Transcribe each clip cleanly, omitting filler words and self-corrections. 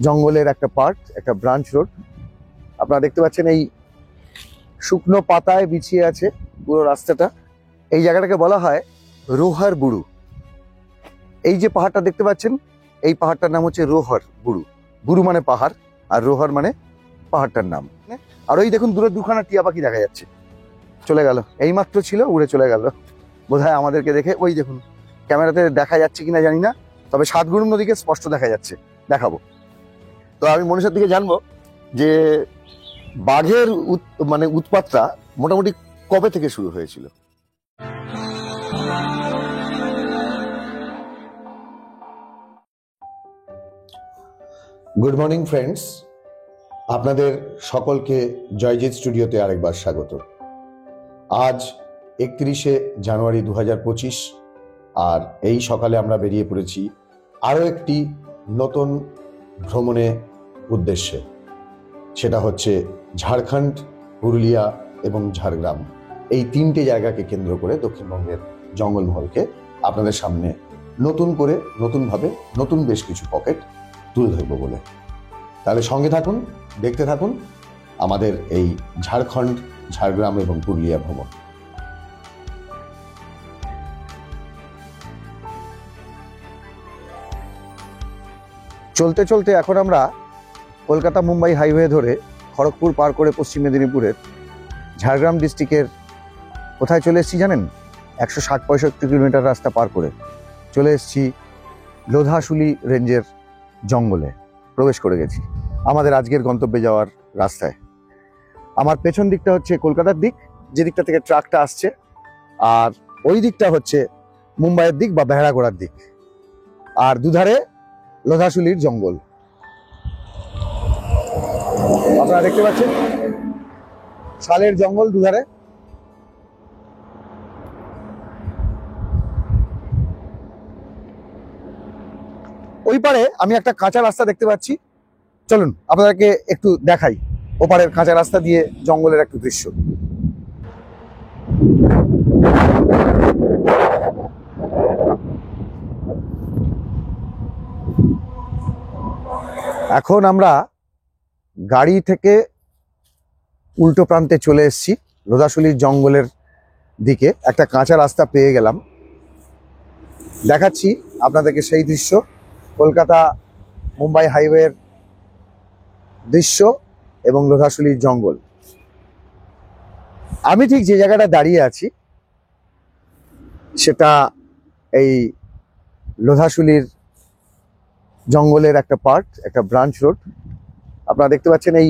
জঙ্গলের একটা পার্ট, একটা ব্রাঞ্চ রোড। আপনারা দেখতে পাচ্ছেন এই শুকনো পাতায় বিছিয়ে আছে পুরো রাস্তাটা। এই জায়গাটাকে বলা হয় রোহার বুড়ু। এই যে পাহাড়টা দেখতে পাচ্ছেন, এই পাহাড়টার নাম হচ্ছে রোহার বুড়ু। বুড়ু মানে পাহাড়, আর রোহার মানে পাহাড়টার নাম। আর ওই দেখুন দূরে দুখানা টিয়া পাখি দেখা যাচ্ছে, চলে গেল, এইমাত্র ছিল, উড়ে চলে গেল বোধহয় আমাদেরকে দেখে। ওই দেখুন, ক্যামেরাতে দেখা যাচ্ছে কিনা জানি না, তবে সাতগুরু নদীকে স্পষ্ট দেখা যাচ্ছে, দেখাবো। তো আমি মনীষার দিকে জানবো যে বাঘের উৎপাতটা মোটামুটি কবে থেকে শুরু হয়েছিল? গুড মর্নিং ফ্রেন্ডস, আপনাদের সকলকে জয়জিৎ স্টুডিওতে আরেকবার স্বাগত। আজ 31শে জানুয়ারি 2025, আর এই সকালে আমরা বেরিয়ে পড়েছি আরও একটি নতুন ভ্রমণে উদ্দেশ্যে। সেটা হচ্ছে ঝাড়খণ্ড, পুরুলিয়া এবং ঝাড়গ্রাম, এই তিনটে জায়গাকে কেন্দ্র করে দক্ষিণবঙ্গের জঙ্গলমহলকে আপনাদের সামনে নতুনভাবে নতুন বেশ কিছু পকেট তুলে ধরবো বলে। তাহলে সঙ্গে থাকুন, দেখতে থাকুন আমাদের এই ঝাড়খণ্ড, ঝাড়গ্রাম এবং পুরুলিয়া ভ্রমণ। চলতে চলতে এখন আমরা কলকাতা মুম্বাই হাইওয়ে ধরে খড়গপুর পার করে পশ্চিম মেদিনীপুরের ঝাড়গ্রাম ডিস্ট্রিক্টের কোথায় চলে এসেছি জানেন? 160-65 কিলোমিটার রাস্তা পার করে চলে এসেছি লোধাশুলি রেঞ্জের জঙ্গলে, প্রবেশ করে গেছি আমাদের আজকের গন্তব্যে যাওয়ার রাস্তায়। আমার পেছন দিকটা হচ্ছে কলকাতার দিক, যে দিকটা থেকে ট্রাকটা আসছে, আর ওই দিকটা হচ্ছে মুম্বাইয়ের দিক বা বেহারাগোড়ার দিক, আর দুধারে লোধাশুলির জঙ্গল। আপনারা দেখতে পাচ্ছেন শালের জঙ্গল দুধারে। ওই পারে আমি একটা কাঁচা রাস্তা দেখতে পাচ্ছি, চলুন আপনাদেরকে একটু দেখাই ওপারের কাঁচা রাস্তা দিয়ে জঙ্গলের একটু দৃশ্য। এখন আমরা গাড়ি থেকে উল্টো প্রান্তে চলে এসেছি, লোধাশুলির জঙ্গলের দিকে একটা কাঁচা রাস্তা পেয়ে গেলাম। দেখাচ্ছি আপনাদেরকে সেই দৃশ্য, কলকাতা মুম্বাই হাইওয়ের দৃশ্য এবং লোধাশুলির জঙ্গল। আমি ঠিক যে জায়গাটা দাঁড়িয়ে আছি সেটা এই লোধাশুলির জঙ্গলের একটা পার্ট, একটা ব্রাঞ্চ রোড। আপনারা দেখতে পাচ্ছেন এই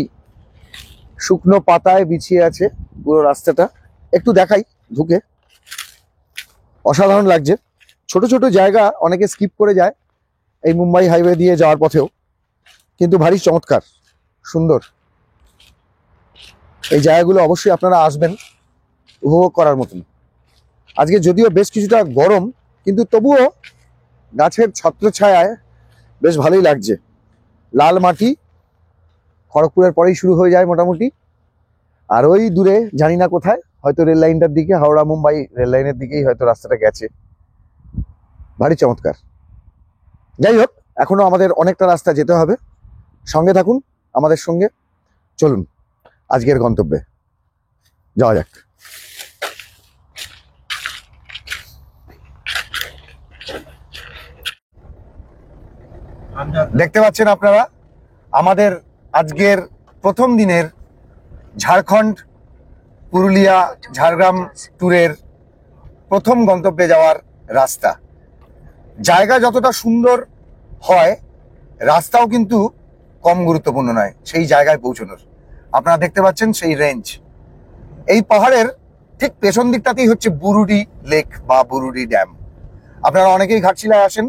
শুকনো পাতায় বিছিয়ে আছে পুরো রাস্তাটা। একটু দেখাই ঢুকে, অসাধারণ লাগছে। ছোট ছোট জায়গা অনেকে স্কিপ করে যায় এই মুম্বাই হাইওয়ে দিয়ে যাওয়ার পথেও, কিন্তু ভারী চমৎকার, সুন্দর। এই জায়গাগুলো অবশ্যই আপনারা আসবেন, উপভোগ করার মতন। আজকে যদিও বেশ কিছুটা গরম, কিন্তু তবুও গাছের ছত্রছায়ায় বেশ ভালোই লাগছে। লাল মাটি খড়গপুরের পরেই শুরু হয়ে যায় মোটামুটি, আর ওই দূরে জানি না কোথায়, হয়তো রেল লাইনটার দিকে, হাওড়া মুম্বাই রেল লাইনের দিকেই হয়তো রাস্তাটা গেছে। ভারী চমৎকার। যাই হোক, এখনো আমাদের অনেকটা রাস্তা যেতে হবে, সঙ্গে থাকুন আমাদের সঙ্গে, চলুন আজকের গন্তব্যে যাওয়া যাক। দেখতে পাচ্ছেন আপনারা আমাদের আজকের প্রথম দিনের ঝাড়খণ্ড, পুরুলিয়া, ঝাড়গ্রাম ট্যুরের প্রথম গন্তব্যে যাওয়ার রাস্তা। জায়গা যতটা সুন্দর হয়, রাস্তাও কিন্তু কম গুরুত্বপূর্ণ নয় সেই জায়গায় পৌঁছানোর। আপনারা দেখতে পাচ্ছেন সেই রেঞ্জ। এই পাহাড়ের ঠিক পেছন দিকটাতেই হচ্ছে বুরুডি লেক বা বুরুডি ড্যাম। আপনারা অনেকেই ঘাটশিলায় আসেন,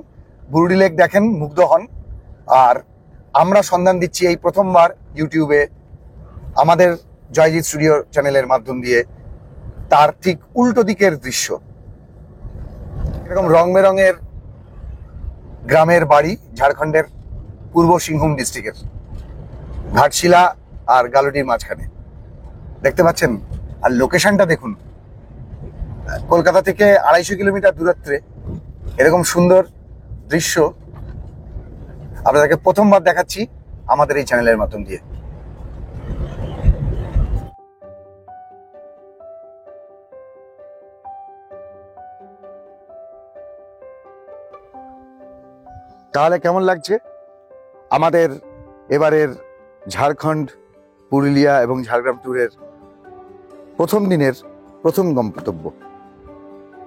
বুরুডি লেক দেখেন, মুগ্ধ হন। আর আমরা সন্ধান দিচ্ছি এই প্রথমবার ইউটিউবে আমাদের জয়জিৎ স্টুডিও চ্যানেলের মাধ্যম দিয়ে তার ঠিক উল্টো দিকের দৃশ্য। এরকম রং বেরঙের গ্রামের বাড়ি ঝাড়খণ্ডের পূর্ব সিংভূম ডিস্ট্রিক্টের, ঘাটশিলা আর গালুডির মাঝখানে দেখতে পাচ্ছেন। আর লোকেশনটা দেখুন, কলকাতা থেকে 250 কিলোমিটার দূরত্বে এরকম সুন্দর দৃশ্য আপনাদেরকে প্রথমবার দেখাচ্ছি আমাদের এই চ্যানেলের মাধ্যম দিয়ে। তাহলে কেমন লাগছে আমাদের এবারের ঝাড়খণ্ড, পুরুলিয়া এবং ঝাড়গ্রাম ট্যুরের প্রথম দিনের প্রথম গন্তব্য?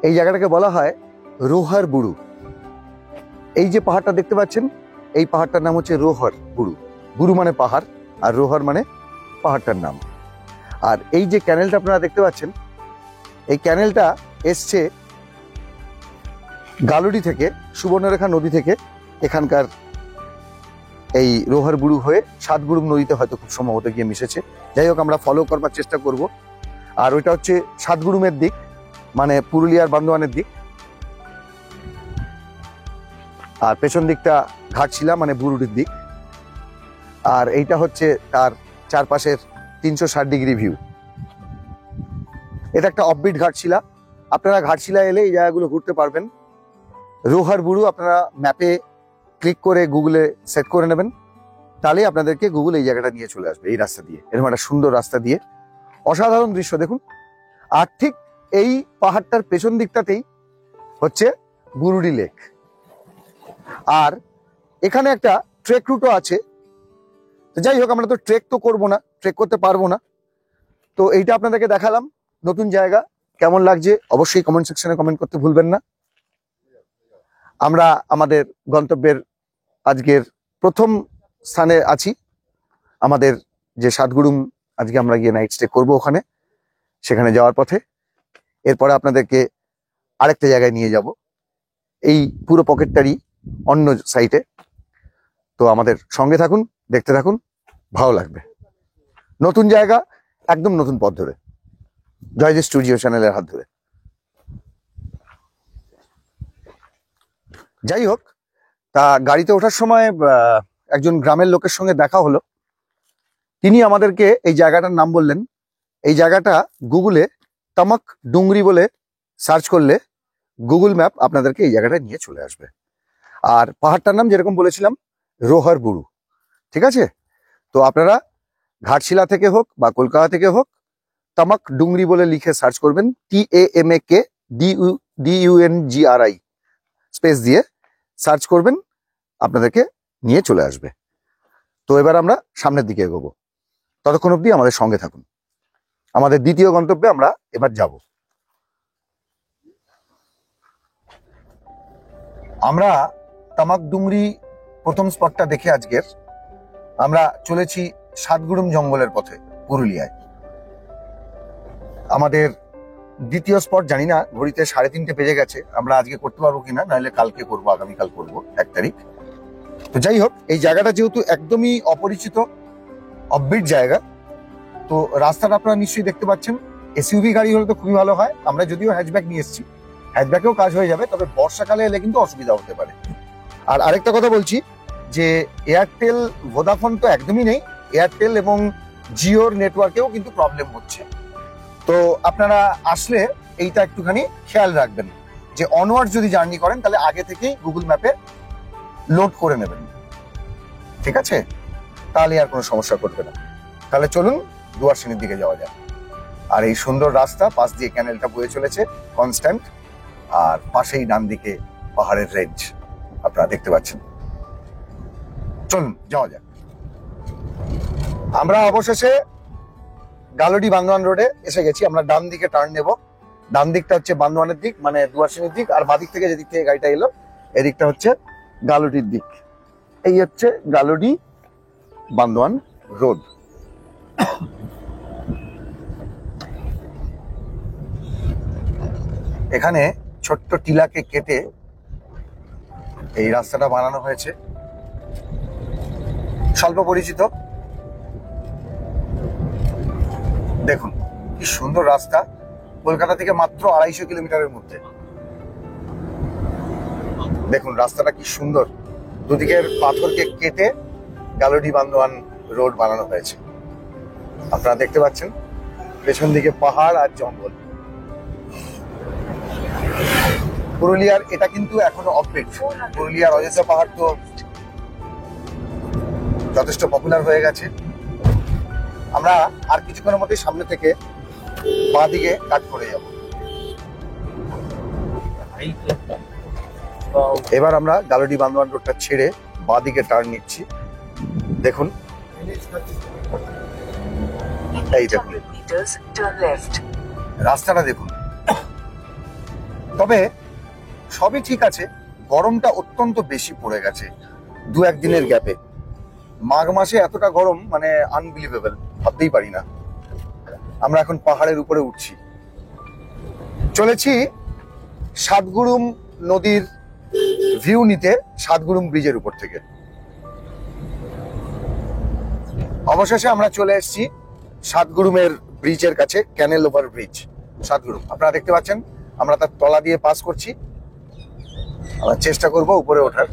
এই জায়গাটাকে বলা হয় রোহার বুড়ু। এই যে পাহাড়টা দেখতে পাচ্ছেন, এই পাহাড়টার নাম হচ্ছে রোহার বুড়ু। বুড়ু মানে পাহাড়, আর রোহার মানে পাহাড়টার নাম। আর এই যে ক্যানেলটা আপনারা দেখতে পাচ্ছেন, এই ক্যানেলটা এসছে গালুডি থেকে, সুবর্ণরেখা নদী থেকে। এখানকার এই রোহার বুড়ু হয়ে সাতগুড়ুম নদীতে হয়তো খুব সম্ভবত গিয়ে মিশেছে। যাই হোক, আমরা ফলো করবার চেষ্টা করব। আর ওইটা হচ্ছে সাতগুড়ুমের দিক, মানে পুরুলিয়ার বান্দোয়ানের দিক। আর পেছন দিকটা ঘাটশিলা মানে বুরুডির দিক। আর এইটা হচ্ছে তার চারপাশের 360 ডিগ্রি ভিউ। এটা একটা অফবিট ঘাটশিলা। আপনারা ঘাটশিলা এলে এই জায়গাগুলো ঘুরতে পারবেন। রোহার বুড়ু আপনারা ম্যাপে ক্লিক করে গুগলে সেট করে নেবেন, তাহলেই আপনাদেরকে গুগল এই জায়গাটা নিয়ে চলে আসবে। এই রাস্তা দিয়ে, এরকম একটা সুন্দর রাস্তা দিয়ে, অসাধারণ দৃশ্য দেখুন। আর ঠিক এই পাহাড়টার পেছন দিকটাতেই হচ্ছে বুরুডি লেক। আর এখানে একটা ট্রেক রুটও আছে। যাই হোক, আমরা তো ট্রেক তো করবো না, ট্রেক করতে পারবো না। তো এইটা আপনাদেরকে দেখালাম, নতুন জায়গা। কেমন লাগছে অবশ্যই কমেন্ট সেকশনে কমেন্ট করতে ভুলবেন না। আমরা আমাদের গন্তব্যের আজকের প্রথম স্থানে আছি। আমাদের যে সাতগুড়ুম, আজকে আমরা গিয়ে নাইট স্টে করবো ওখানে। সেখানে যাওয়ার পথে এরপরে আপনাদেরকে আরেকটা জায়গায় নিয়ে যাব, এই পুরো পকেটটারই অন্য সাইটে। তো আমাদের সঙ্গে থাকুন, দেখতে থাকুন, ভালো লাগবে। নতুন জায়গা, একদম নতুন পথ ধরে, জয়জি স্টুডিও চ্যানেলের হাত ধরে। যাই হোক, তা গাড়িতে ওঠার সময় একজন গ্রামের লোকের সঙ্গে দেখা হলো। তিনি আমাদেরকে এই জায়গাটার নাম বললেন। এই জায়গাটা গুগলে তামাক ডুংরি বলে সার্চ করলে গুগল ম্যাপ আপনাদেরকে এই জায়গাটা নিয়ে চলে আসবে। আর পাহাড়টার নাম যেরকম বলেছিলাম, রোহার বুড়ু। ঠিক আছে? তো আপনারা ঘাটশিলা থেকে হোক বা কলকাতা থেকে হোক, তামাক ডুংরি বলে লিখে সার্চ করবেন, TAMAKDUNGRI স্পেস দিয়ে সার্চ করবেন, আপনাদেরকে নিয়ে চলে আসবে। তো এবার আমরা সামনের দিকে এগোবো। ততক্ষণ অবধি আমাদের সঙ্গে থাকুন। আমাদের দ্বিতীয় গন্তব্যে আমরা এবার যাব। আমরা তামাক ডুংরি প্রথম স্পটটা দেখে আজকের আমরা চলেছি সাতগুড়ুম জঙ্গলের পথে পুরুলিয়ায়। আমাদের দ্বিতীয় স্পট জানি না, ঘড়িতে 3:30 বেজে গেছে। আমরা আজকে করতে পারবো কিনা, নাহলে কালকে করবো, আগামীকাল করবো 1 তারিখ। তো যাই হোক, এই জায়গাটা যেহেতু একদমই অপরিচিত, অফবিট জায়গা, তো রাস্তাটা আপনারা নিশ্চয়ই দেখতে পাচ্ছেন। এসইউভি গাড়ি হলে তো খুবই ভালো হয়। আমরা যদিও হ্যাচব্যাক নিয়ে এসেছি, হ্যাচব্যাকেও কাজ হয়ে যাবে, তবে বর্ষাকালে এলে কিন্তু অসুবিধা হতে পারে। আর আরেকটা কথা বলছি যে এয়ারটেল, ভোদাফোন তো একদমই নেই। এয়ারটেল এবং জিওর নেটওয়ার্কেও কিন্তু প্রবলেম হচ্ছে। তো আপনারা আসলে এইটা একটুখানি খেয়াল রাখবেন যে অনওয়ার্ড যদি জার্নি করেন, তাহলে আগে থেকেই গুগল ম্যাপে লোড করে নেবেন। ঠিক আছে? তাহলে আর কোনো সমস্যা করবে না। তাহলে চলুন দুয়ারসিনির দিকে যাওয়া যায়। আর এই সুন্দর রাস্তা, পাশ দিয়ে ক্যানেলটা বয়ে চলেছে কনস্ট্যান্ট, আর পাশেই ডান দিকে পাহাড়ের রেঞ্জ আপনারা দেখতে পাচ্ছেন। চলুন যাওয়া যাক। আমরা অবশেষে গালুডি বান্দোয়ান রোডে এসে গেছি। আমরা ডান দিকে টার্ন নেব। ডান দিকটা হচ্ছে বান্দোয়ানের দিক, মানে দুয়ারসিনির দিক। আর বাদিক থেকে যেদিক থেকে গাড়িটা এলো, এদিকটা হচ্ছে গালুডির দিক। এই হচ্ছে গালুডি বান্দোয়ান রোড। এখানে ছোট্ট টিলাকে কেটে এই রাস্তাটা বানানো হয়েছে। স্বল্প পরিচিত, দেখুন কি সুন্দর রাস্তা। কলকাতা থেকে মাত্র 250 কিলোমিটারের মধ্যে। দেখুন রাস্তাটা কি সুন্দর, দুদিকের পাথরকে কেটে গালুডি বান্দোয়ান রোড বানানো হয়েছে। আপনারা দেখতে পাচ্ছেন পেছন দিকে পাহাড় আর জঙ্গল। পুরুলিয়ার এটা কিন্তু এখনো অফবিট। পুরুলিয়ার অযোধ্যা পাহাড় তো যথেষ্ট পপুলার হয়ে গেছে। আমরা আর কিছুক্ষণের মধ্যে সামনে থেকে বাঁ দিকে কাট করে যাব। এবার আমরা গালুডি বান্দোয়ান রোডটা ছেড়ে বাঁ দিকে টার্ন নিচ্ছি। দেখুন, এই দেখুন রাস্তাটা দেখুন। তবে সবই ঠিক আছে, গরমটা অত্যন্ত বেশি পড়ে গেছে 2-1 দিনের গ্যাপে। মাঘ মাসে এতটা গরম মানে আনবিলিভেবল, ভাবতেই পারি না। আমরা এখন পাহাড়ের উপরে উঠছি, চলেছি সাতগুরুম নদীর ভিউ নিতে সাতগুরুম ব্রিজের উপর থেকে। অবশেষে আমরা চলে এসেছি সাতগুরুমের ব্রিজের কাছে, ক্যানেল ওভার ব্রিজ সাতগুরুম। আপনারা দেখতে পাচ্ছেন আমরা তার তলা দিয়ে পাস করছি। আমরা চেষ্টা করব উপরে ওঠার।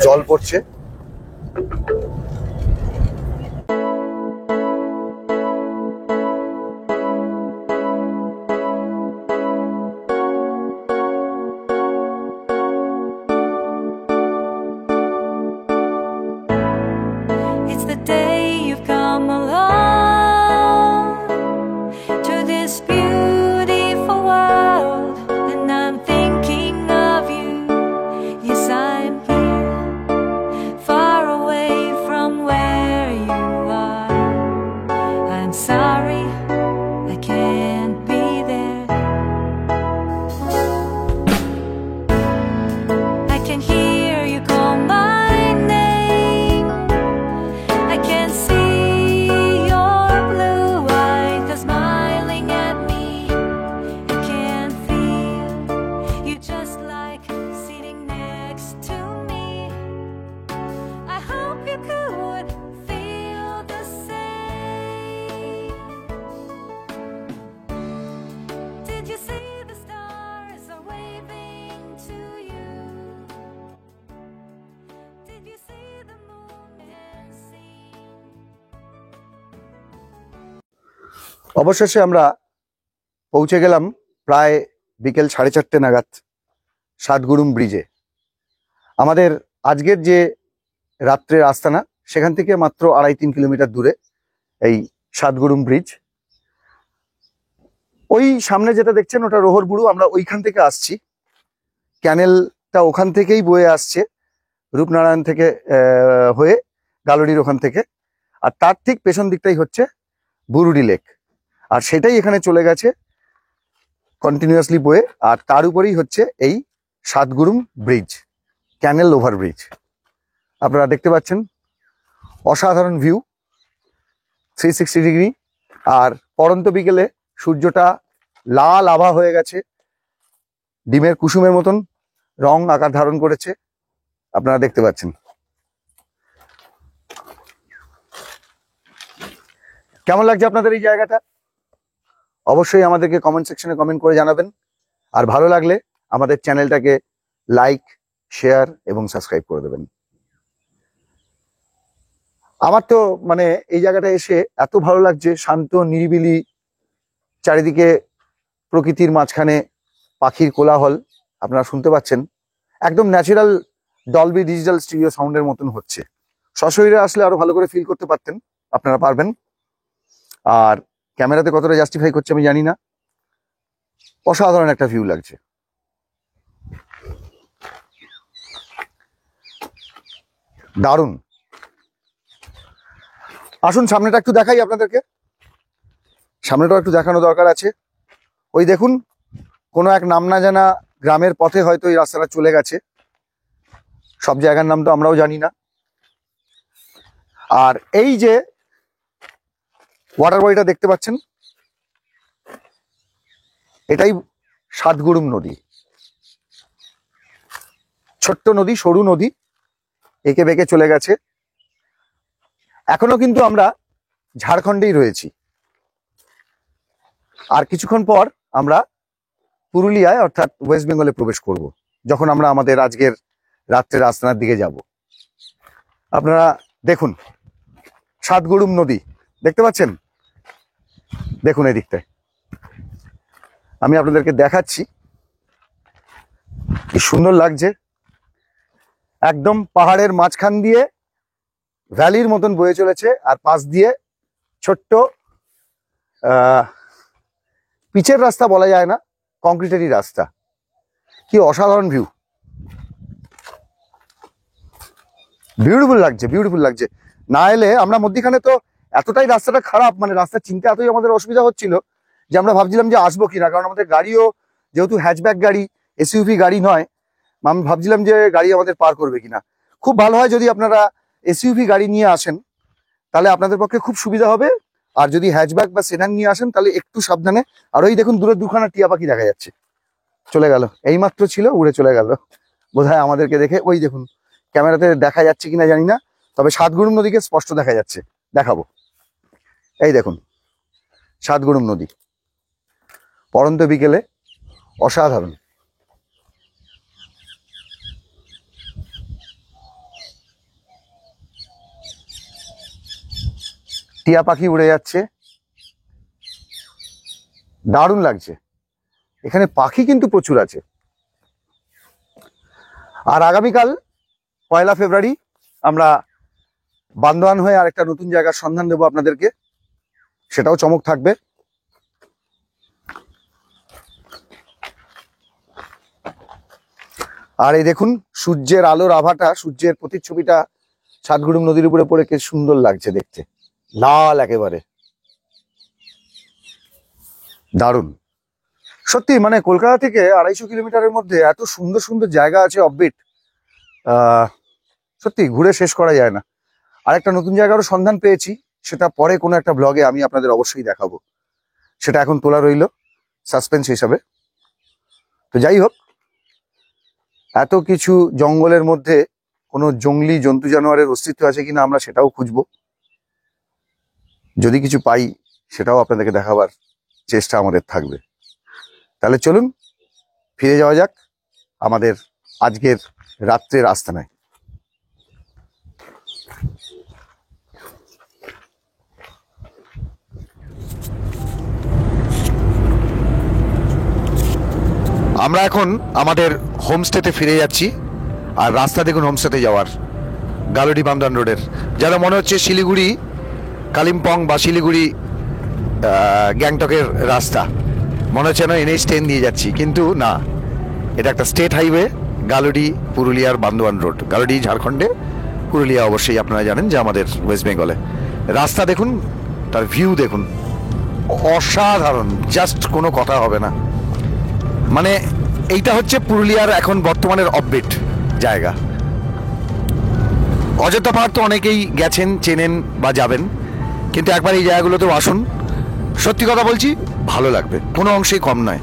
জল পড়ছে। It's the day you've come along to this beautiful world, and I'm thinking of you. Yes, I'm here, far away from where you are. I'm sorry I can't be there. I can hear you call my name. I can see your blue eyes smiling at me. I can feel you just like sitting next to me. I hope you could feel the same. Did you see the stars are waving to you? Did you see the moon dancing? অবশেষে আমরা পৌঁছে গেলাম প্রায় বিকেল 4:30 নাগাদ সাতগুরুম ব্রিজে। আমাদের আজকের যে রাত্রের আস্তানা সেখান থেকে মাত্র 2.5-3 কিলোমিটার দূরে এই সাতগুরুম ব্রিজ। ওই সামনে যেটা দেখছেন ওটা রোহরবুরু। আমরা ওইখান থেকে আসছি, ক্যানেলটা ওখান থেকেই বয়ে আসছে রূপনারায়ণ থেকে হয়ে গালুডির ওখান থেকে। আর তার ঠিক পেছন দিকটাই হচ্ছে বুরুডি লেক, আর সেটাই এখানে চলে গেছে কন্টিনিউয়াসলি বয়ে। আর তার উপরেই হচ্ছে এই সাতগুরুম ব্রিজ, ক্যানেল ওভার ব্রিজ। আপনারা দেখতে পাচ্ছেন অসাধারণ ভিউ, 360 ডিগ্রি। আর পড়ন্ত বিকেলে সূর্যটা লাল আভা হয়ে গেছে, ডিমের কুসুমের মতন রং আকার ধারণ করেছে, আপনারা দেখতে পাচ্ছেন। কেমন লাগছে আপনাদের এই জায়গাটা? অবশ্যই আমাদেরকে কমেন্ট সেকশনে কমেন্ট করে জানাবেন। আর ভালো লাগলে আমাদের চ্যানেলটাকে লাইক, শেয়ার এবং সাবস্ক্রাইব করে দেবেন। আমার তো মানে এই জায়গাটা এসে এত ভালো লাগছে, শান্ত নিরিবিলি, চারিদিকে প্রকৃতির মাঝখানে পাখির কোলাহল আপনারা শুনতে পাচ্ছেন। একদম ন্যাচারাল ডলবি ডিজিটাল স্টিরিও সাউন্ডের মতন হচ্ছে। সশরীরে আসলে আরো ভালো করে ফিল করতে পারতেন, আপনারা পারবেন। আর ক্যামেরাতে কতটা জাস্টিফাই করছে আমি জানি না। অসাধারণ একটা ভিউ লাগছে। দারুণ। আসুন সামনেটা একটু দেখাই আপনাদেরকে। সামনেটাও একটু দেখানো দরকার আছে। ওই দেখুন, কোনো এক নাম না জানা গ্রামের পথে হয়তো এই রাস্তাটা চলে গেছে। সব জায়গার নাম তো আমরাও জানি না। আর এই যে ওয়াটার বডিটা দেখতে পাচ্ছেন, এটাই সাতগুরুম নদী। ছোট্ট নদী, সরু নদী, এঁকে বেঁকে চলে গেছে। এখনো কিন্তু আমরা ঝাড়খণ্ডেই রয়েছি। আর কিছুক্ষণ পর আমরা পুরুলিয়ায় অর্থাৎ ওয়েস্ট বেঙ্গলে প্রবেশ করব, যখন আমরা আমাদের আজকের রাত্রের আস্তানার দিকে যাব। আপনারা দেখুন সাতগুরুম নদী দেখতে পাচ্ছেন। দেখুন এই দিকটায় আমি আপনাদেরকে দেখাচ্ছি, কি সুন্দর লাগছে। একদম পাহাড়ের মাঝখান দিয়ে ভ্যালির মতন বয়ে চলেছে, আর পাশ দিয়ে ছোট্ট পিচের রাস্তা বলা যায় না, কংক্রিটেরই রাস্তা। কি অসাধারণ ভিউ, বিউটিফুল লাগছে, বিউটিফুল লাগছে। না এলে আমরা মধ্যিখানে তো এতটাই রাস্তাটা খারাপ, মানে রাস্তা চিনতে এতই আমাদের অসুবিধা হচ্ছিল যে আমরা ভাবছিলাম যে আসবো কিনা, কারণ আমাদের গাড়িও যেহেতু হ্যাচব্যাক গাড়ি, এসইউভি গাড়ি নয়, আমি ভাবছিলাম যে গাড়ি আমাদের পার করবে কিনা। খুব ভালো হয় যদি আপনারা এসইউভি গাড়ি নিয়ে আসেন, তাহলে আপনাদের পক্ষে খুব সুবিধা হবে। আর যদি হ্যাচব্যাক বা সেডান নিয়ে আসেন তাহলে একটু সাবধানে। আর ওই দেখুন দূরে দুখানা টিয়া পাখি দেখা যাচ্ছে, চলে গেল, এইমাত্র ছিল উড়ে চলে গেল বোধহয় আমাদেরকে দেখে। ওই দেখুন, ক্যামেরাতে দেখা যাচ্ছে কিনা জানি না, তবে সাতগুড়ুম নদীকে স্পষ্ট দেখা যাচ্ছে, দেখাবো। এই দেখুন সাতগুড়ুম নদী, পড়ন্ত বিকেলে, অসাধারণ। টিয়া পাখি উড়ে যাচ্ছে, দারুণ লাগছে। এখানে পাখি কিন্তু প্রচুর আছে। আর আগামীকাল 1 ফেব্রুয়ারি আমরা বান্দোয়ান হয়ে আরেকটা নতুন জায়গার সন্ধান দেবো আপনাদেরকে, সেটাও চমক থাকবে। আর এই দেখুন সূর্যের আলোর আভাটা, সূর্যের প্রতিচ্ছবিটা সাতগুড়ুম নদীর উপরে পড়ে কি সুন্দর লাগছে দেখতে, লাল একেবারে, দারুণ। সত্যি মানে কলকাতা থেকে 250 কিলোমিটারের মধ্যে এত সুন্দর সুন্দর জায়গা আছে অফবিট, সত্যি ঘুরে শেষ করা যায় না। আরেকটা নতুন জায়গারও সন্ধান পেয়েছি, সেটা পরে কোনো একটা ব্লগে আমি আপনাদের অবশ্যই দেখাবো, সেটা এখন তোলা রইল সাসপেন্স হিসাবে। তো যাই হোক, এত কিছু জঙ্গলের মধ্যে কোনো জঙ্গলি জন্তু জানোয়ারের অস্তিত্ব আছে কিনা আমরা সেটাও খুঁজবো, যদি কিছু পাই সেটাও আপনাদেরকে দেখাবার চেষ্টা আমাদের থাকবে। তাহলে চলুন ফিরে যাওয়া যাক আমাদের আজকের রাত্রের আস্তানায়। আমরা এখন আমাদের হোমস্টেতে ফিরে যাচ্ছি। আর রাস্তা দেখুন হোমস্টেতে যাওয়ার, গালুডি বান্দোয়ান রোডের, যারা মনে হচ্ছে শিলিগুড়ি কালিম্পং বা শিলিগুড়ি গ্যাংটকের রাস্তা, মনে হচ্ছে না NH10 দিয়ে যাচ্ছি, কিন্তু না, এটা একটা স্টেট হাইওয়ে, গালুডি পুরুলিয়ার বান্দোয়ান রোড। গালুডি ঝাড়খণ্ডে, পুরুলিয়া অবশ্যই আপনারা জানেন যে আমাদের ওয়েস্ট বেঙ্গলে। রাস্তা দেখুন, তার ভিউ দেখুন, অসাধারণ, জাস্ট কোনো কথা হবে না। মানে এইটা হচ্ছে পুরুলিয়ার এখন বর্তমানের অফবিট জায়গা। অযোধ্যা পাহাড় তো অনেকেই গেছেন, চেনেন বা যাবেন, কিন্তু একবার এই জায়গাগুলোতেও আসুন, সত্যি কথা বলছি ভালো লাগবে, কোনো অংশেই কম নয়।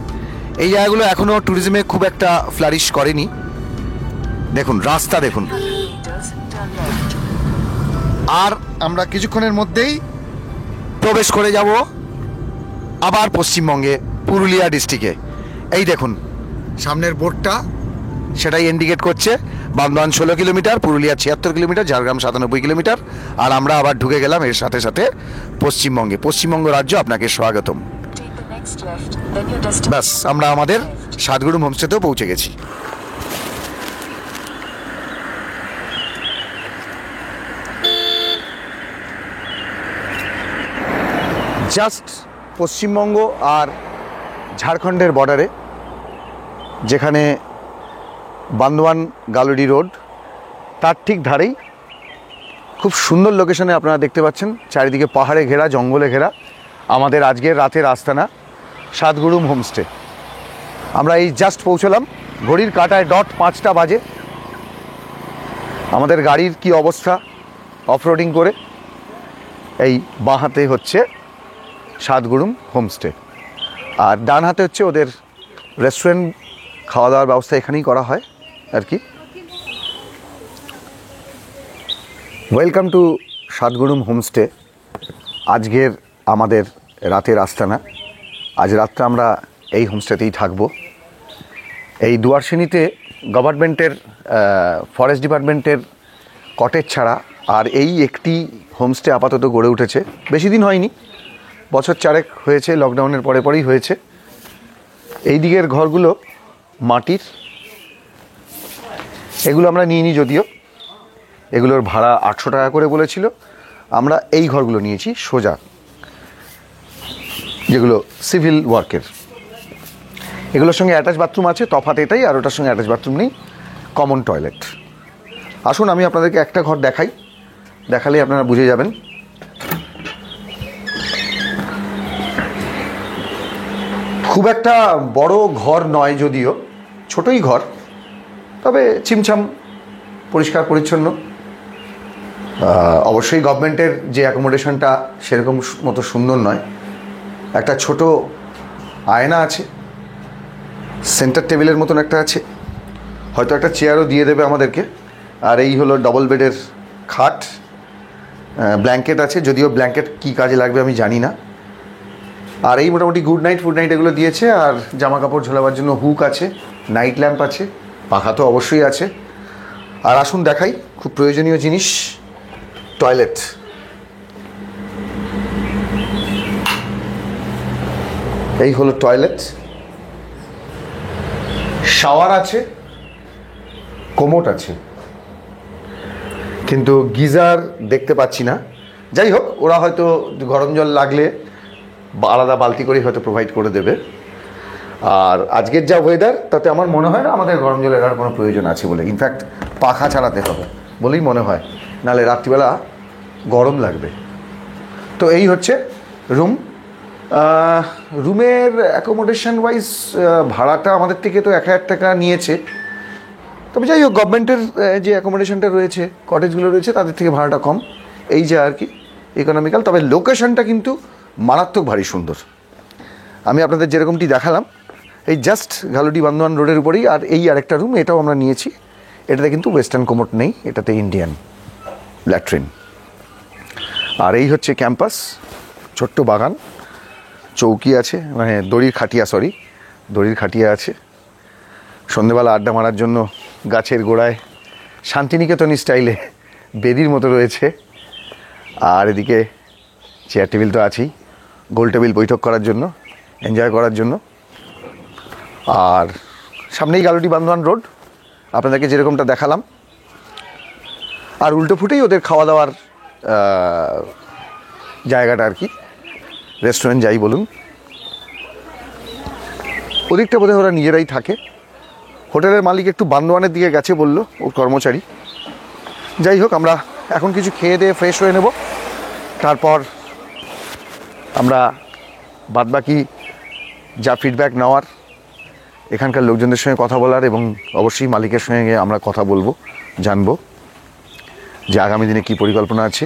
এই জায়গাগুলো এখনো ট্যুরিজমে খুব একটা ফ্লারিশ করেনি। দেখুন রাস্তা দেখুন। আর আমরা কিছুক্ষণের মধ্যেই প্রবেশ করে যাব আবার পশ্চিমবঙ্গে, পুরুলিয়া ডিস্ট্রিক্টে। এই দেখুন সামনের বোর্ডটা সেটাই ইন্ডিকেট করছে, Bandwan 16 kilometre, Purulia 76 kilometre, Jhargram 97 kilometre. আর আমরা আবার ঢুকে গেলাম এর সাথে সাথে পশ্চিমবঙ্গে। পশ্চিমবঙ্গ রাজ্য আপনাকে স্বাগতম। ব্যাস, আমরা আমাদের সাতগুড়ুম হোমস্টেতেও পৌঁছে গেছি। জাস্ট পশ্চিমবঙ্গ আর ঝাড়খণ্ডের বর্ডারে, যেখানে বান্দোয়ান গালুডি রোড, তার ঠিক ধারেই খুব সুন্দর লোকেশনে আপনারা দেখতে পাচ্ছেন, চারিদিকে পাহাড়ে ঘেরা, জঙ্গলে ঘেরা আমাদের আজকের রাতের আস্তানা সাতগুড়ুম হোমস্টে। আমরা এই জাস্ট পৌঁছলাম, ঘড়ির কাঁটায় ডট 5টা বাজে। আমাদের গাড়ির কি অবস্থা অফরোডিং করে। এই বাঁ হাতে হচ্ছে সাতগুড়ুম হোমস্টে, আর ডান হাতে হচ্ছে ওদের রেস্টুরেন্ট, খাওয়া দাওয়ার ব্যবস্থা এখানেই করা হয় আর কি। Welcome to Satgurum homestay. আজকের আমাদের রাতের আস্তানা, আজ রাতটা আমরা এই হোমস্টেতেই থাকবো। এই দুয়ারসিনিতে গভর্নমেন্টের ফরেস্ট ডিপার্টমেন্টের কটেজ ছাড়া আর এই একটি হোমস্টে আপাতত গড়ে উঠেছে। বেশি দিন হয়নি, বছর 4 হয়েছে, লকডাউনের পরে পরেই হয়েছে। এই দিকের ঘরগুলো মাটির, এগুলো আমরা নিইনি যদিও, এগুলোর ভাড়া 800 টাকা করে বলেছিল। আমরা এই ঘরগুলো নিয়েছি সোজা, যেগুলো সিভিল ওয়ার্কের। এগুলোর সঙ্গে অ্যাটাচ বাথরুম আছে, তফাৎ এটাই, আর ওটার সঙ্গে অ্যাটাচ বাথরুম নেই, কমন টয়লেট। আসুন আমি আপনাদেরকে একটা ঘর দেখাই, দেখালেই আপনারা বুঝে যাবেন। খুব একটা বড় ঘর নয় যদিও, ছোটই ঘর, তবে ছিমছাম পরিষ্কার পরিচ্ছন্ন। অবশ্যই গভর্নমেন্টের যে অ্যাকোমোডেশনটা সেরকম মতো সুন্দর নয়। একটা ছোট আয়না আছে, সেন্টার টেবিলের মতন একটা আছে, হয়তো একটা চেয়ারও দিয়ে দেবে আমাদেরকে। আর এই হলো ডবল বেডের খাট, ব্ল্যাঙ্কেট আছে, যদিও ব্ল্যাঙ্কেট কী কাজে লাগবে আমি জানি না। আর এই মোটামুটি গুড নাইট ফুড নাইট এগুলো দিয়েছে। আর জামা কাপড় ঝোলাবার জন্য হুক আছে, নাইট ল্যাম্প আছে, পাখা তো অবশ্যই আছে। আর আসুন দেখাই খুব প্রয়োজনীয় জিনিস, টয়লেট। এই হলো টয়লেট, শাওয়ার আছে, কোমোট আছে, কিন্তু গিজার দেখতে পাচ্ছি না। যাই হোক, ওরা হয়তো গরম জল লাগলে আলাদা বালতি করেই হয়তো প্রোভাইড করে দেবে। আর আজকের যা ওয়েদার, তাতে আমার মনে হয় না আমাদের গরম জলের আর কোনো প্রয়োজন আছে বলে। ইনফ্যাক্ট পাখা চালাতে হবে বলেই মনে হয়, নাহলে রাত্রিবেলা গরম লাগবে। তো এই হচ্ছে রুম। রুমের অ্যাকোমোডেশন ওয়াইজ ভাড়াটা আমাদের থেকে তো 1000 টাকা নিয়েছে। তবে যাই হোক, গভর্নমেন্টের যে অ্যাকোমোডেশনটা রয়েছে, কটেজগুলো রয়েছে, তাদের থেকে ভাড়াটা কম, এই যে আর কি ইকোনমিক্যাল। তবে লোকেশনটা কিন্তু মারাত্মক ভারী সুন্দর। আমি আপনাদের যেরকমটি দেখালাম, এই জাস্ট গালুডি বান্দোয়ান রোডের উপরেই। আর এই আরেকটা রুম, এটাও আমরা নিয়েছি, এটাতে কিন্তু ওয়েস্টার্ন কোমোট নেই, এটাতে ইন্ডিয়ান ল্যাট্রিন। আর এই হচ্ছে ক্যাম্পাস, ছোট্ট বাগান, চৌকি আছে, মানে দড়ির খাটিয়া আছে। সন্ধেবেলা আড্ডা মারার জন্য গাছের গোড়ায় শান্তিনিকেতনী স্টাইলে বেদির মতো রয়েছে। আর এদিকে চেয়ার টেবিল তো আছেই, গোল টেবিল বৈঠক করার জন্য, এনজয় করার জন্য। আর সামনেই গালুডি বান্দোয়ান রোড, আপনাদেরকে যেরকমটা দেখালাম। আর উল্টো ফুটেই ওদের খাওয়া দাওয়ার জায়গাটা আর কি, রেস্টুরেন্ট যাই বলুন। ওদিকটা বোধহয় ওরা নিজেরাই থাকে। হোটেলের মালিক একটু বান্দোয়ানের দিকে গেছে বলল, ওর কর্মচারী। যাই হোক, আমরা এখন কিছু খেয়ে দিয়ে ফ্রেশ হয়ে নেব, তারপর আমরা বাদবাকি যা ফিডব্যাক নেওয়ার, এখানকার লোকজনদের সঙ্গে কথা বলার, এবং অবশ্যই মালিকের সঙ্গে আমরা কথা বলবো, জানবো যে আগামী দিনে কী পরিকল্পনা আছে।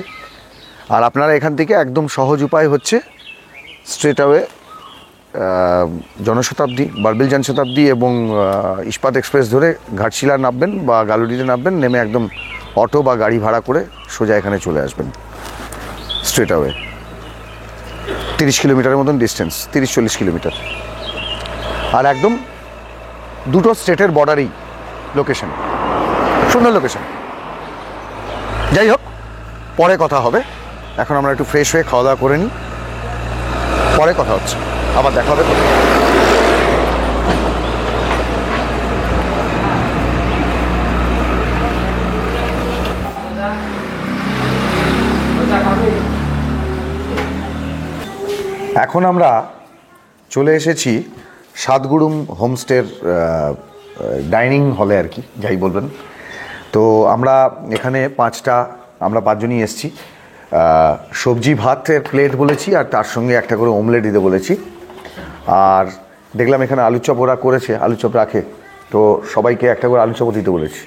আর আপনারা এখান থেকে একদম সহজ উপায় হচ্ছে স্ট্রেট অ্যাওয়ে জনশতাব্দী, বারবিল জনশতাব্দী এবং ইস্পাত এক্সপ্রেস ধরে ঘাটশিলা নামবেন বা গালুডিতে নামবেন, নেমে একদম অটো বা গাড়ি ভাড়া করে সোজা এখানে চলে আসবেন। স্ট্রেট অ্যাওয়ে 30 কিলোমিটারের মতন ডিস্টেন্স, 30-40 কিলোমিটার। আর একদম দুটো স্টেটের বর্ডারেই লোকেশন, সুন্দর লোকেশন। যাই হোক, পরে কথা হবে। এখন আমরা একটু ফ্রেশ হয়ে খাওয়া দাওয়া করে নিই, পরে কথা হচ্ছে, আবার দেখা হবে। এখন আমরা চলে এসেছি সাতগুড়ুম হোমস্টের ডাইনিং হলে আর কি, যাই বলবেন। তো আমরা এখানে আমরা 5 জনই এসেছি। সবজি ভাতের প্লেট বলেছি, আর তার সঙ্গে একটা করে অমলেট দিতে বলেছি। আর দেখলাম এখানে আলুর চপ ওরা করেছে, আলুর চপ রাখে, তো সবাইকে একটা করে আলুর চপও দিতে বলেছি।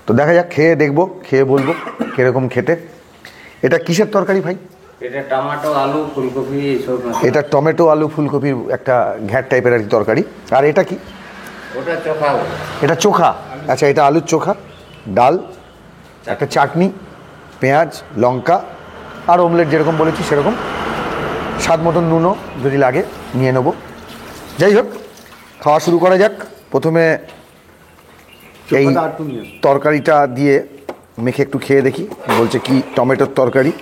তো দেখা যাক, খেয়ে দেখবো, খেয়ে বলবো কীরকম খেতে। এটা কিসের তরকারি ভাই? এটা টমেটো আলু ফুলকপি সব। এটা টমেটো আলু ফুলকপির একটা ঘ্যাট টাইপের আর কি তরকারি। আর এটা কি? ওটা চোখা। এটা চোখা। আচ্ছা, এটা আলুর চোখা, ডাল, একটা চাটনি, পেঁয়াজ, লঙ্কা, আর অমলেট যেরকম বলেছি সেরকম। স্বাদ মতন নুনও যদি লাগে নিয়ে নেব। যাই হোক, খাওয়া শুরু করা যাক। প্রথমে এই তরকারিটা দিয়ে মেখে একটু খেয়ে দেখি। বলছে কি টমেটোর তরকারি,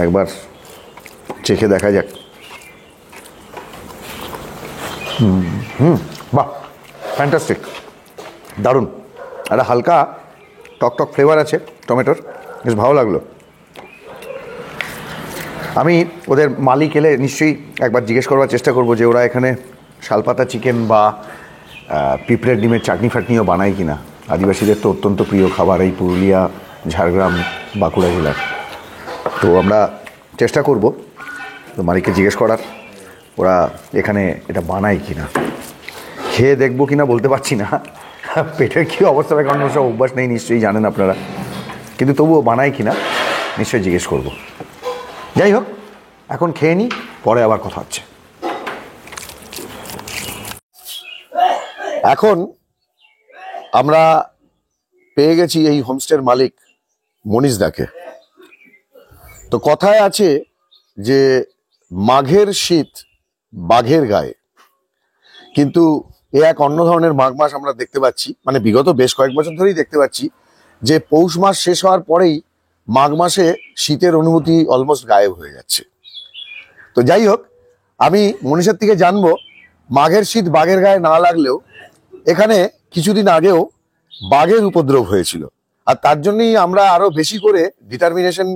একবার চেখে দেখা যাক। বাহ, ফ্যান্টাস্টিক, দারুণ। একটা হালকা টক টক ফ্লেভার আছে, টমেটোর, বেশ ভালো লাগলো। আমি ওদের মালিক এলে নিশ্চয়ই একবার জিজ্ঞেস করবার চেষ্টা করব যে ওরা এখানে শালপাতা চিকেন বা পিঁপড়ের ডিমের চাটনি ফাটনিও বানায় কিনা। আদিবাসীদের তো অত্যন্ত প্রিয় খাবার এই পুরুলিয়া, ঝাড়গ্রাম, বাঁকুড়া জেলার। তো আমরা চেষ্টা করব তো মালিককে জিজ্ঞেস করার ওরা এখানে এটা বানায় কিনা। খেয়ে দেখবো কিনা বলতে পারছি না, পেটের কী অবস্থা, কারণ সব অভ্যাস নেই, নিশ্চয়ই জানেন আপনারা, কিন্তু তবুও বানায় কিনা নিশ্চয়ই জিজ্ঞেস করব। যাই হোক, এখন খেয়ে নিই, পরে আবার কথা হচ্ছে। এখন আমরা পেয়ে গেছি এই হোমস্টের মালিক মনীষ দাকে। তো কথায় আছে যে মাঘের শীত বাঘের গায়ে, কিন্তু এ এক অন্য ধরনের মাঘ মাস আমরা দেখতে পাচ্ছি, মানে বিগত বেশ কয়েক বছর ধরেই দেখতে পাচ্ছি যে পৌষ মাস শেষ হওয়ার পরেই মাঘ মাসে শীতের অনুভূতি অলমোস্ট গায়েব হয়ে যাচ্ছে। তো যাই হোক, আমি মনীষের থেকে জানবো মাঘের শীত বাঘের গায়ে না লাগলেও এখানে কিছুদিন আগেও বাঘের উপদ্রব হয়েছিল, আর তার জন্যই আমরা আরো বেশি করে ডিটারমিনেশন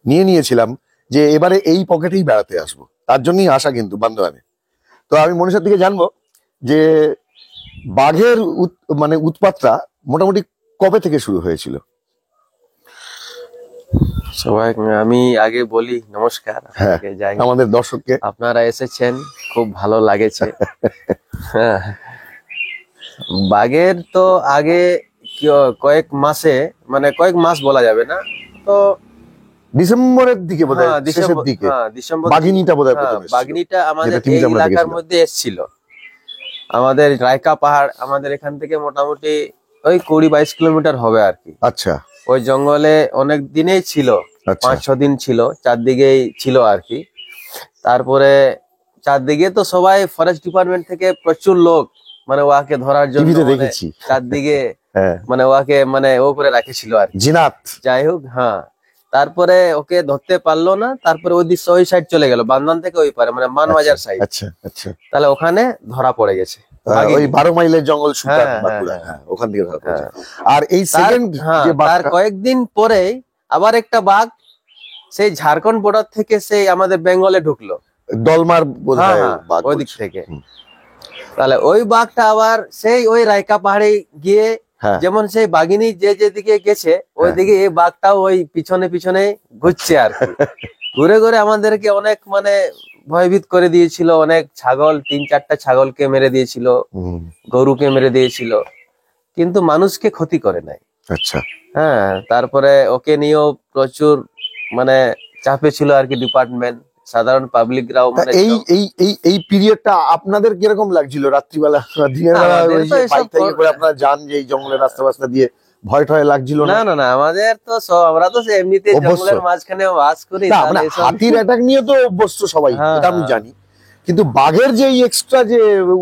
নিয়েছিলাম যে এবারে এই পকেটেই বেড়াতে আসবো, তার জন্যই আসা কিন্তু বান্দোয়ানে। তো আমি মনীষের থেকে জানবো যে বাঘের মানে উৎপাতটা মোটামুটি কবে থেকে শুরু হয়েছিল। সবাই আমি আগে বলি নমস্কার। হ্যাঁ, আপনাকে যাই আমাদের দর্শককে। আপনারা এসেছেন, খুব ভালো লাগেছে। হ্যাঁ, বাঘের তো আগে কয়েক মাসে, মানে কয়েক মাস বলা যাবে না, তো ডিসেম্বরের দিকে বোধহয়, হ্যাঁ, শেষের দিকে ডিসেম্বর বাঘিনীটা বোধহয় হ্যাঁ, প্রথম এসেছিল। বাঘিনীটা আমাদের যেটা তুমি এই আমরা এলাকার দেখেছিলাম। মধ্যে এসেছিল। আমাদের রায়কা পাহাড় আমাদের এখান থেকে মোটামুটি ওই 20-22 কিলোমিটার হবে আর কি। আচ্ছা ওই জঙ্গলে অনেক দিনেই ছিল, আচ্ছা 5-6 দিন ছিল, চারদিকেই ছিল আর কি। তারপরে চারদিকে তো সবাই ফরেস্ট ডিপার্টমেন্ট থেকে প্রচুর লোক মানে ওয়াকে ধরার জন্য টিভিতে মানে দেখেছি। চারদিকে হ্যাঁ, মানে ওয়াকে মানে ও করে রাখেছিল আর কি। জিনাত। যাই হোক, হ্যাঁ, তারপরে ওকে ধরতে পারলো না, তারপরে ওই সাইড চলে গেল, বান্দন থেকে ওই পারে মানে মানবাজার সাইড। আচ্ছা আচ্ছা, তাহলে ওখানে ধরা পড়ে গেছে ওই 12 মাইলের জঙ্গল সুতার হ্যাঁ, বাঁকুড়া, হ্যাঁ, হ্যাঁ, ওখান থেকে ধরা পড়েছে। হ্যাঁ। আর এই সেকেন্ড হ্যাঁ, যে তার বাঘটা, কয়েকদিন পরেই আবার একটা বাঘ সেই ঝাড়খণ্ড বর্ডার থেকে সেই আমাদের বেঙ্গলে ঢুকলো, দলমার বোধহয় হ্যাঁ, বাঘ ওই দিক বলছে। থেকে। হুম। তাহলে ওই বাঘটা আবার সেই ওই রায়কা পাহাড়ে গিয়ে হ্যাঁ, যেমন সেই বাঘিনী যেদিকে গেছে ওইদিকে এই বাঘটাও ওই পিছনে পিছনে ঘুরছে আর কি। ঘুরে ঘুরে আমাদেরকে অনেক মানে ভয়ভীত করে দিয়েছিল, অনেক ছাগল, 3-4টা ছাগলকে মেরে দিয়েছিল, হুম, গরুকে মেরে দিয়েছিল, কিন্তু মানুষকে ক্ষতি করে নাই। আচ্ছা। হ্যাঁ, তারপরে ওকে নিয়েও প্রচুর মানে চাপে ছিল আর কি ডিপার্টমেন্ট, সাধারণ পাবলিকরাও তা মানে এই এই এই এই পিরিয়ডটা আপনাদের কিরকম লাগছিল? রাত্রিবেলা, দিনের বেলা আমাদের ওই তো যে এসব বাইক টাইকে করে আপনারা যান যে এই জঙ্গলের রাস্তা বাস্তা দিয়ে, ভয় টয় লাগছিল না না? না না, আমাদের তো আমরা তো এমনিতে অভ্যস্ত। জঙ্গলের মাঝখানে বাস করি, না, তাহলে মানে এসব- হাতির অ্যাটাক নিয়ে তো অভ্যস্ত সবাই, হ্যাঁ, এটা আমি হ্যাঁ। জানি, কিন্তু বাঘের যে এক্সট্রা যে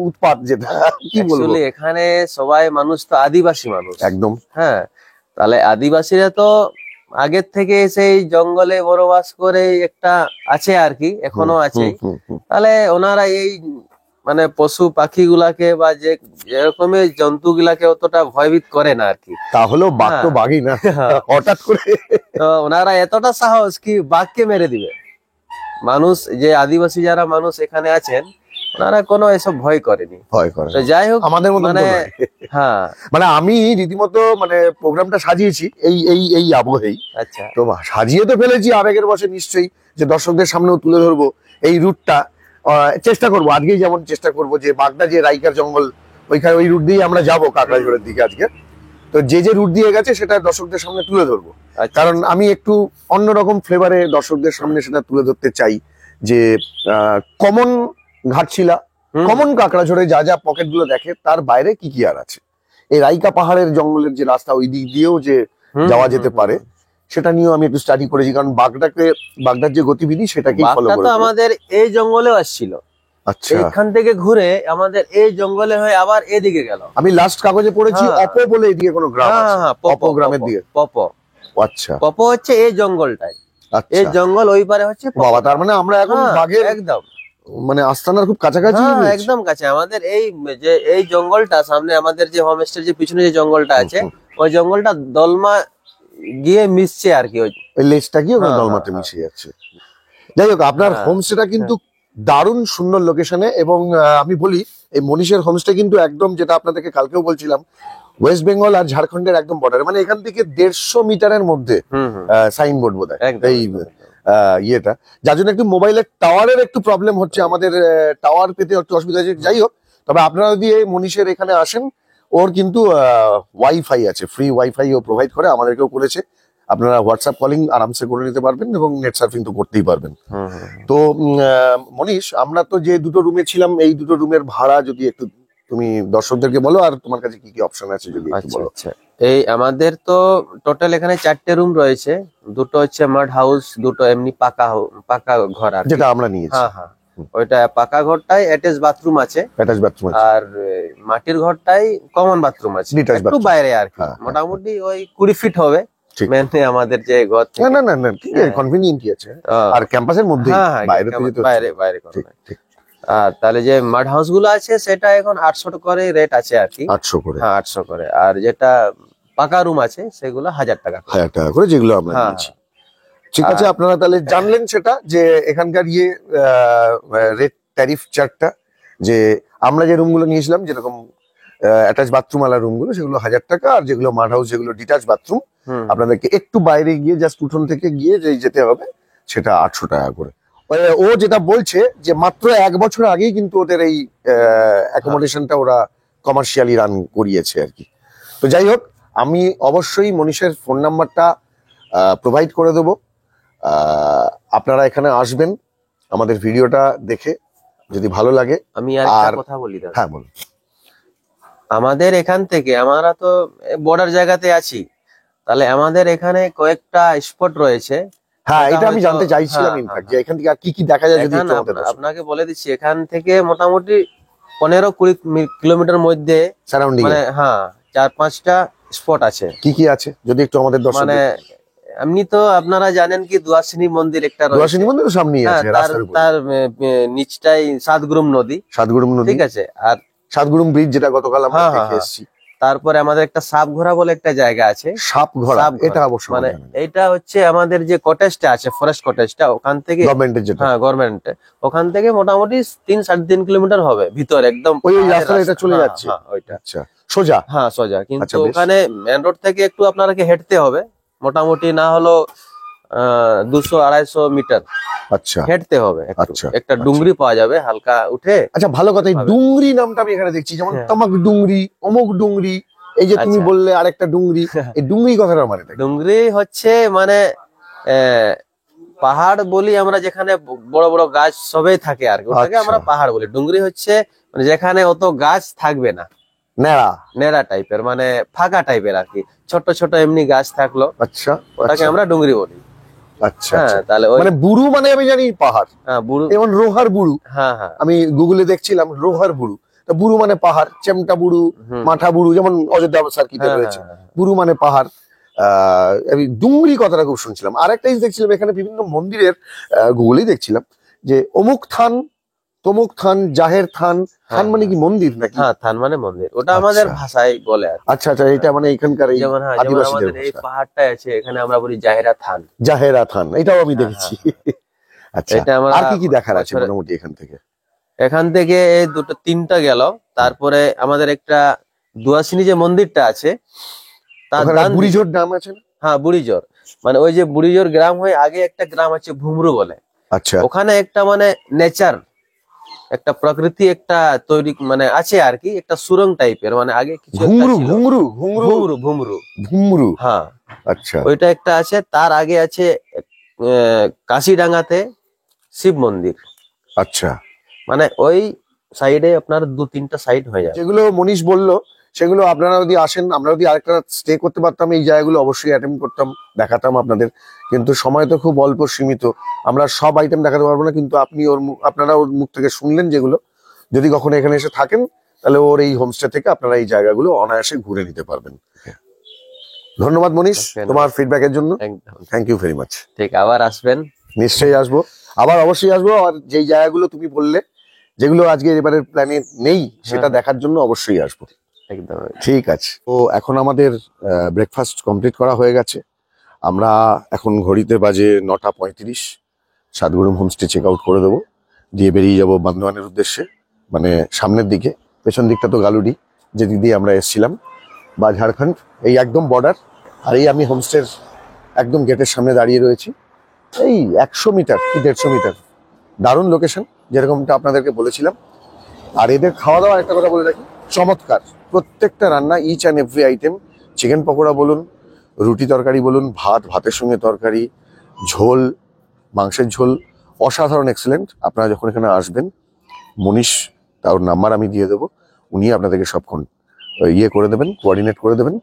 উৎপাত, যেটা কি বলবো, Actually এখানে সবাই মানুষ তো আদিবাসী মানুষ, একদম। হ্যাঁ, তাহলে আদিবাসীরা তো আগের থেকে সেই জঙ্গলে বসবাস করে একটা আছে আর কি, এখনো আছে। হুম, হুম, হুম। তাহলে ওনারা এই মানে পশু পাখি গুলাকে বা যে এরকমের জন্তু গুলাকে অতটা ভয়ভীত করে না আর কি। তাহলেও বাঘ তো হ্যাঁ। বাঘই না, হ্যাঁ। হঠাৎ করে। তো ওনারা এতটা সাহস কি বাঘকে মেরে দিবে। মানুষ যে আদিবাসী যারা মানুষ এখানে আছেন ওনারা কোনো এসব ভয় করেনি। ভয় করে তো যাই হোক, আমাদের মতন তো মানে নয়। হ্যাঁ, মানে আমি রীতিমতো মানে প্রোগ্রামটা সাজিয়েছি এই এই এই আবহেই, আচ্ছা, তো সাজিয়ে তো ফেলেছি আবেগের বসে নিশ্চয়ই, যে দর্শকদের সামনেও তুলে ধরবো এই রুটটা। চেষ্টা করবো আজকেই, যেমন চেষ্টা করবো যে বাগদা যে রাইকার জঙ্গল ওইখানে ওই রুট দিয়ে আমরা যাবো কাকড়াঝোড়ের দিকে আজকে। তো যে রুট দিয়ে গেছে সেটা দর্শকদের সামনে তুলে ধরবো, আচ্ছা, কারণ আমি একটু অন্যরকম ফ্লেভারে দর্শকদের সামনে সেটা তুলে ধরতে চাই যে কমন ঘাটশিলা, হুম, কমন কাকড়াঝোড়ে যা যা পকেট গুলো দেখে তার বাইরে কি কি আর আছে। এই রাইকা পাহাড়ের জঙ্গলের যে রাস্তা ওই দিক দিয়েও যে হুম, যাওয়া হুম, যেতে হুম, পারে, সেটা নিয়েও আমি একটু স্টাডি করেছি, কারণ বাগদার যে গতিবিধি সেটাকেই ফলো বাঘটা করে। তো আমাদের এই জঙ্গলেও আসছিল, আচ্ছা, এইখান থেকে ঘুরে আমাদের এই জঙ্গলে হয়ে আবার এদিকে গেল। আমি লাস্ট কাগজে পড়েছি হ্যাঁ। অপো বলে এদিকে কোনো গ্রাম হ্যাঁ, আছে, হ্যাঁ, অপো গ্রামের দিকে। পপো আচ্ছা পপো হচ্ছে এই জঙ্গলটাই, এই আচ্ছা, জঙ্গল ওই পারে হচ্ছে পপো। বাবা, তার মানে আমরা এখন হ্যাঁ, বাঘের একদম, মানে আস্তানার খুব কাছাকাছি হ্যাঁ, রয়েছি। একদম কাছে। আমাদের এই যে এই জঙ্গলটা সামনে আমাদের যে হোমস্টের যে পিছনে যে জঙ্গলটা আছে, ওই জঙ্গলটা দলমা গিয়ে মিশছে আর কি ওই। ওই লেজটা গিয়ে ওখানে হ্যাঁ, দলমাতে হ্যাঁ, মিশে যাচ্ছে। যাই হোক, আপনার হ্যাঁ, হোমস্টেটা কিন্তু দারুণ সুন্দর লোকেশনে, এবং আমি বলি এই মনীষের হোমস্টে কিন্তু একদম, যেটা আপনাদেরকে কালকেও বলছিলাম, ওয়েস্ট বেঙ্গল আর ঝাড়খণ্ডের একদম বর্ডারে, মানে এখান থেকে 150 মিটারের মধ্যে হুম হুম সাইনবোর্ড বোধ হয় একদম, এই একদম। ইয়েটা, যার জন্য একটু মোবাইলের টাওয়ারের একটু প্রবলেম হচ্ছে, আমাদের টাওয়ার পেতে একটু অসুবিধা হচ্ছে। যাই হোক, তবে আপনারা যদি এই মনীষের এখানে আসেন, ওর কিন্তু ওয়াইফাই আছে, ফ্রি ওয়াইফাই ও প্রোভাইড করে, আমাদেরকেও করেছে। আপনারা হোয়াটসঅ্যাপ কলিং আরামসে করে নিতে পারবেন এবং নেট সার্ফিং তো করতেই পারবেন। হুম, হুম। তো মনীষ, আমরা তো যে দুটো রুমে ছিলাম, এই দুটো রুমের ভাড়া যদি একটু তুমি দর্শকদেরকে বলো, আর তোমার কাছে কি কি অপশন আছে যদি একটু আচ্ছা বলো। আচ্ছা, এই আমাদের তো টোটাল এখানে 4টে রুম রয়েছে। দুটো হচ্ছে মাড হাউস, দুটো এমনি পাকা ঘর আর কি। যেটা আমরা নিয়েছি, হ্যাঁ হ্যাঁ, ওইটা পাকা ঘরটাই অ্যাটাচ বাথরুম আছে, অ্যাটাচ বাথরুম আছে। আর মাটির ঘরটাই কমন বাথরুম আছে, Detached একটু bathroom। বাইরে আর কি। হ্যাঁ, হ্যাঁ, মোটামুটি ওই 20 ফিট হবে ঠিক। মেনে আমাদের যে ঘর থেকে। না না না না, ঠিক আছে, হ্যাঁ। কনভিনিয়েন্টই আছে, আহ, আর ক্যাম্পাসের মধ্যেই, হ্যাঁ হ্যাঁ, বাইরে তো যেতে হচ্ছে বাইরে না। বাইরে কোনো ঠিক নাই। ঠিক। আর তাহলে যে মাড হাউস গুলো আছে সেটা এখন 800 করে রেট আছে আর কি। 800 করে, হ্যাঁ 800 করে, আর যেটা পাকা রুম আছে সেগুলো 1000 টাকা করে। 1000 টাকা করে, যেগুলো আমরা হ্যাঁ, নিয়েছি। ঠিক আছে, আপনারা তাহলে জানলেন সেটা, যে এখানকার রেট ট্যারিফ চার্টটা, যে আমরা যে রুমগুলো নিয়েছিলাম, যেরকম অ্যাটাচ বাথরুম ওয়ালা রুমগুলো, সেগুলো 1000 টাকা, আর যেগুলো মাড হাউস, যেগুলো ডিটাচ বাথরুম, হুম, আপনাদেরকে একটু বাইরে গিয়ে, জাস্ট উঠোন থেকে গিয়ে যে যেতে হবে, সেটা 800 টাকা করে। ও যেটা বলছে যে মাত্র 1 বছর আগেই কিন্তু ওদের এই অ্যাকোমোডেশনটা ওরা কমার্শিয়ালি রান করিয়েছে আর কি। তো যাই হোক, আমি অবশ্যই মনীষের ফোন নাম্বারটা প্রোভাইড করে দেবো। আপনারা এখানে আসবেন, আমাদের ভিডিওটা দেখে যদি ভালো লাগে। আমি আর একটা আর- কথা বলি দাদা। হ্যাঁ, বলুন। আমাদের এখান থেকে, আমরা তো বর্ডার জায়গাতে আছি, তাহলে আমাদের এখানে কয়েকটা স্পট রয়েছে। হ্যাঁ, ওটা এটা আমি হয়তো- জানতে চাইছিলাম, হ্যাঁ, ইনফ্যাক্ট, হ্যাঁ, যে এখান থেকে আর কি কি দেখা যায় যদি এখান একটু আমাদের আপনাকে বলে দিচ্ছি, এখান থেকে মোটামুটি 15-20 কিলোমিটার মধ্যে সারাউন্ডিং মানে হ্যাঁ 4-5টা স্পট আছে। কি কি আছে যদি একটু আমাদের দর্শক, মানে এমনি তো আপনারা জানেন কি দুয়াশিনী মন্দির একটা রয়েছে। দুয়াশিনী মন্দির তো সামনেই হ্যাঁ, আছে, তার রাস্তার উপরে। তার নিচটাই সাতগুরুম নদী, সাতগুরুম নদী, ঠিক আছে। আর সাতগুরুম ব্রিজ, যেটা গতকাল আমরা হ্যাঁ, দেখে হ্যাঁ, এসেছি। তারপরে আমাদের একটা সাপঘোরা বলে একটা জায়গা আছে। সাপঘরা, সাপঘরা। এটা অবশ্য মানে এইটা হচ্ছে আমাদের যে কটেজটা আছে, ফরেস্ট কটেজটা, ওখান থেকে গভর্নমেন্টের যেটা, হ্যাঁ গভর্নমেন্ট, ওখান থেকে মোটামুটি 3-3.5 কিলোমিটার হবে ভিতর একদম। ওই পাহাড়ের রাস্তাটা এটা চলে হ্যাঁ, যাচ্ছে। হ্যাঁ, ওইটা আচ্ছা, সোজা। হ্যাঁ সোজা, আচ্ছা, কিন্তু বেশ। ওখানে মেন রোড থেকে একটু আপনাকে হেঁটতে হবে, মোটামুটি না হলো 200-250 মিটার আচ্ছা হেঁটতে হবে একটু। আচ্ছা, একটা ডুংরি পাওয়া যাবে হালকা উঠে। আচ্ছা, ভালো কথা। এই হবে। ডুংরি নামটা আমি এখানে দেখছি, যেমন হ্যাঁ। তামাক ডুংরি, অমুক ডুংরি, এই যে তুমি আচ্ছা। বললে আরেকটা ডুংরি, এই ডুংরি কথাটা মানে কি? ডুংরি হচ্ছে মানে পাহাড় বলি আমরা, যেখানে বড় বড় গাছ সবই থাকে আর কি, ওটাকে আচ্ছা। আমরা পাহাড় বলি। ডুংরি হচ্ছে মানে যেখানে অত গাছ থাকবে না, নেড়া। নেড়া টাইপের, মানে ফাঁকা টাইপের আর কি, ছোট ছোট এমনি গাছ থাকলো, আচ্ছা, ওটাকে আচ্ছা, আমরা ডুংরি বলি। আচ্ছা, হ্যাঁ, আচ্ছা। তাহলে ওই মানে বুরু মানে আমি জানি পাহাড়, হ্যাঁ বুড়ো, যেমন রোহার বুরু, হ্যাঁ হ্যাঁ আমি গুগলে দেখছিলাম রোহার বুরু। তা বুরু মানে পাহাড়, চেমটা বুরু, হুম। মাঠা বুরু, যেমন অযোধ্যা সার্কিটে হ্যাঁ, রয়েছে। হ্যাঁ, হ্যাঁ। বুরু মানে পাহাড়। আমি ডুংরি কথাটা খুব শুনছিলাম। আর একটা জিনিস দেখছিলাম, এখানে বিভিন্ন মন্দিরের গুগলেই দেখছিলাম যে অমুক থান, তমুক থান, জাহের থান। থান মানে কি মন্দির নাকি? হ্যাঁ থান মানে মন্দির, ওটা আমাদের আচ্ছা। ভাষায় বলে আর কি। আচ্ছা, আচ্ছা, এটা মানে এখানকার এই যেমন হ্যাঁ, যেমন আদিবাসীদের আমাদের এই ভাষা। পাহাড়টা আছে, এখানে আমরা বলি জাহেরা থান। জাহেরা থান, এটাও আমি দেখেছি। আচ্ছা, এটা আমরা আর কি কি দেখার আছে বছরে- মোটামুটি এখান থেকে? এখান থেকে এই দুটো তিনটা গেল, তারপরে আমাদের একটা দুয়াশিনী যে মন্দিরটা আছে তার ওখানে ডান দিকে- বুড়িঝোর ডাম আছে না? হ্যাঁ বুড়িজোর, মানে ওই যে বুড়িজোর গ্রাম হয়ে আগে একটা গ্রাম আছে ভুমরু বলে, আচ্ছা, ওখানে একটা মানে নেচার, একটা প্রকৃতি একটা তৈরি মানে আছে আর কি, একটা সুরং টাইপের, মানে আগে কিছু একটা ঘুংরু, ছিল। ঘুংরু, ঘুংরু, ভুমরু ভুমরু ঘুমরু। হ্যাঁ, আচ্ছা, ওইটা একটা আছে। তার আগে আছে কাশিডাঙ্গাতে শিব মন্দির, আচ্ছা। মানে ওই সাইডে আপনার 2-3টা সাইড হয়ে যাবে। যেগুলো মনীষ বললো, সেগুলো আপনারা যদি আসেন, আমরা যদি আরেকটা স্টে করতে পারতাম, এই জায়গাগুলো অবশ্যই অ্যাটেন্ড করতাম, দেখাতাম আপনাদের। কিন্তু সময় তো খুব অল্প, সীমিত, আমরা সব আইটেম দেখাতে পারবো না। কিন্তু আপনারা ওর মুখ থেকে শুনলেন যেগুলো, যদি কখনো এখানে এসে থাকেন, তাহলে ওর এই হোমস্টে থেকে আপনারা এই জায়গাগুলো অনায়াসে ঘুরে নিতে পারবেন। ধন্যবাদ মনীষ, Okay, তোমার ফিডব্যাকের জন্য। একদম থ্যাংক ইউ ভেরি মাচ। ঠিক, আবার আসবেন। নিশ্চয়ই আসবো, আবার অবশ্যই আসবো। আর যেই জায়গাগুলো তুমি বললে, যেগুলো আজকে এবারের প্ল্যানে নেই, সেটা দেখার জন্য অবশ্যই আসবো। একদম ঠিক আছে। তো এখন আমাদের ব্রেকফাস্ট কমপ্লিট করা হয়ে গেছে। আমরা এখন ঘড়িতে বাজে 9:35, সাতগুরুম হোমস্টে চেক আউট করে দেবো, দিয়ে বেরিয়ে যাব বান্দোয়ানের উদ্দেশ্যে, মানে সামনের দিকে। পেছন দিকটা তো গালুডি, যেদিক দিয়ে আমরা এসেছিলাম, বা ঝাড়খণ্ড, এই একদম বর্ডার। আর এই আমি হোমস্টের একদম গেটের সামনে দাঁড়িয়ে রয়েছি, এই 100 মিটার কি 150 মিটার। দারুণ লোকেশন, যেরকমটা আপনাদেরকে বলেছিলাম। আর এদের খাওয়া দাওয়া একটা কথা বলে রাখি, চমৎকার। প্রত্যেকটা রান্না, each and every item, chicken pakora বলুন, রুটি তরকারি বলুন, ভাতের সঙ্গে তরকারি, ঝোল, মাংসের ঝোল, অসাধারণ এক্সেলেন্ট। আপনারা যখন এখানে আসবেন, মনীষ, তার নাম্বার আমি দিয়ে দেবো, উনি আপনাদেরকে সবক্ষণ ইয়ে করে দেবেন, কোঅর্ডিনেট করে দেবেন।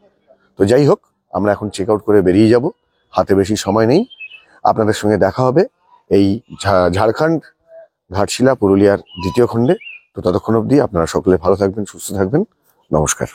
তো যাই হোক, আমরা এখন চেক আউট করে বেরিয়ে যাব, হাতে বেশি সময় নেই। আপনাদের সঙ্গে দেখা হবে এই ঝাড়খণ্ড ঘাটশিলা পুরুলিয়ার দ্বিতীয় খণ্ডে। তো ততক্ষণ অবধি আপনারা সকলে ভালো থাকবেন, সুস্থ থাকবেন। নমস্কার।